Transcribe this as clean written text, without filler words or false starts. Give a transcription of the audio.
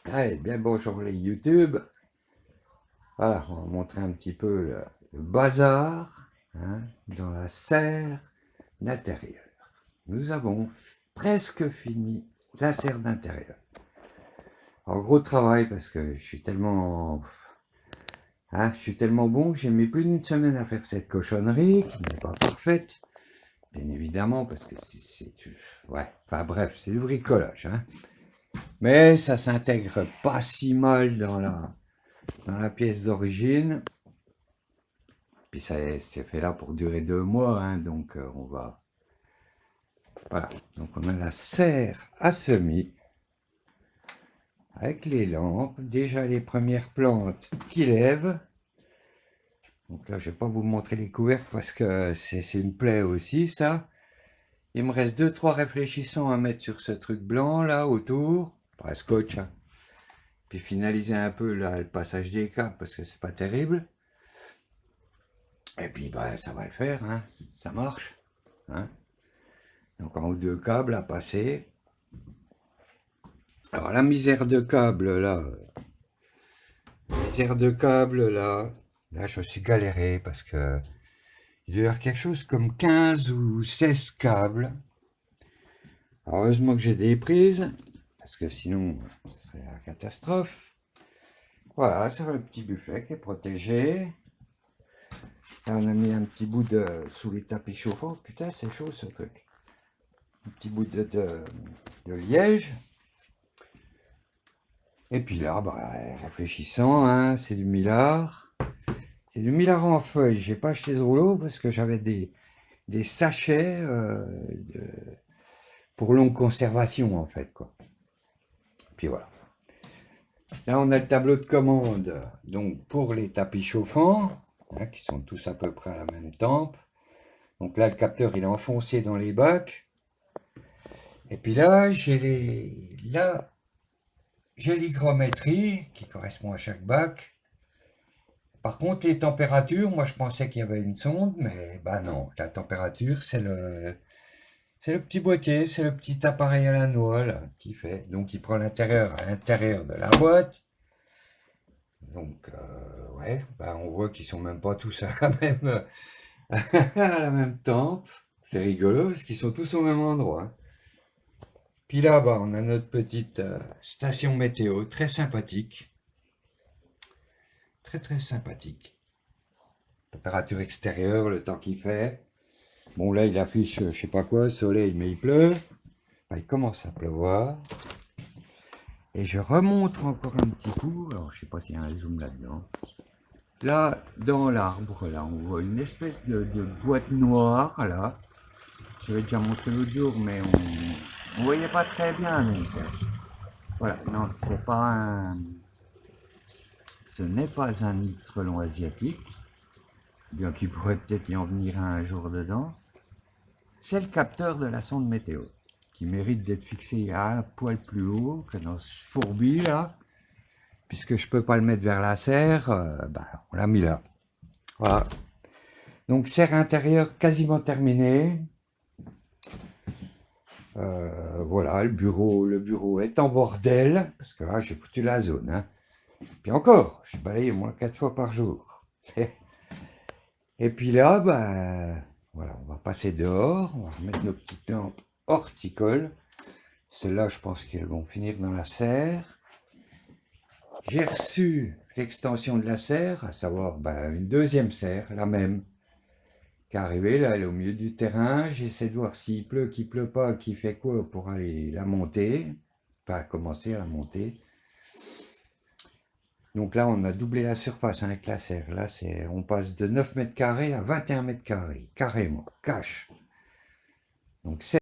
Allez, bien bonjour les YouTube. Voilà, on va montrer un petit peu le bazar hein, dans la serre d'intérieur. Nous avons presque fini la serre d'intérieur. En gros travail parce que je suis tellement bon que j'ai mis plus d'une semaine à faire cette cochonnerie qui n'est pas parfaite, bien évidemment parce que ouais, enfin bref, c'est du bricolage. Hein. Mais ça s'intègre pas si mal dans la pièce d'origine. Puis c'est fait là pour durer 2 mois, hein, donc on va... Voilà, donc on a la serre à semis, avec les lampes, déjà les premières plantes qui lèvent. Donc là, je ne vais pas vous montrer les couvercles parce que c'est une plaie aussi, ça. Il me reste 2-3 réfléchissants à mettre sur ce truc blanc, là, autour. Pas scotch, hein. Puis finaliser un peu là, le passage des câbles parce que c'est pas terrible. Et puis, bah, ça va le faire, hein. Ça marche. Hein. Donc, en haut 2 câbles à passer. Alors, la misère de câble, là. Là, je me suis galéré parce que il doit y avoir quelque chose comme 15 ou 16 câbles. Alors, heureusement que j'ai des prises, parce que sinon, ce serait la catastrophe. Voilà, c'est le petit buffet qui est protégé. Là, on a mis un petit bout sous les tapis chauffants. Putain, c'est chaud ce truc. Un petit bout de liège. Et puis là, bah, réfléchissant, hein, c'est du millard. C'est du millard en feuilles. J'ai pas acheté de rouleau parce que j'avais des sachets pour longue conservation en fait quoi. Puis voilà. Là on a le tableau de commande donc pour les tapis chauffants hein, qui sont tous à peu près à la même tempe. Donc là le capteur il est enfoncé dans les bacs. Et puis là j'ai l'hygrométrie qui correspond à chaque bac. Par contre les températures, moi je pensais qu'il y avait une sonde, mais bah non, la température c'est le petit boîtier, c'est le petit appareil à la noix là, qui fait. Donc il prend l'intérieur à l'intérieur de la boîte. Donc ouais, bah, on voit qu'ils sont même pas tous à la même, à la même tempe. C'est rigolo parce qu'ils sont tous au même endroit. Puis là, bah, on a notre petite station météo très sympathique. Très très sympathique. Température extérieure, le temps qu'il fait. Bon là il affiche je sais pas quoi, soleil mais il pleut. Enfin, il commence à pleuvoir. Et je remonte encore un petit coup, alors je sais pas s'il y a un zoom là-dedans. Là, dans l'arbre, là, on voit une espèce de boîte noire, là. Je l'ai déjà montré l'autre jour, mais on voyait pas très bien, donc, voilà, non, c'est pas un... Ce n'est pas un nitrelon asiatique, bien qu'il pourrait peut-être y en venir un jour dedans. C'est le capteur de la sonde météo, qui mérite d'être fixé à un poil plus haut que dans ce fourbi, là. Puisque je peux pas le mettre vers la serre, bah, on l'a mis là. Voilà. Donc serre intérieure quasiment terminée. Voilà, le bureau est en bordel, parce que là j'ai foutu la zone. Hein. Puis encore, je balaye au moins 4 fois par jour. Et puis là, bah, voilà, on va passer dehors, on va remettre nos petites lampes horticoles. Celles-là, je pense qu'elles vont finir dans la serre. J'ai reçu l'extension de la serre, à savoir bah, une deuxième serre, la même, qui est arrivée, là, elle est au milieu du terrain. J'essaie de voir s'il pleut, qu'il pleut pas, qu'il fait quoi pour aller la monter, enfin commencer à la monter. Donc là, on a doublé la surface hein, avec la serre. Là, on passe de 9 mètres carrés à 21 mètres carrés, carrément, cash. Donc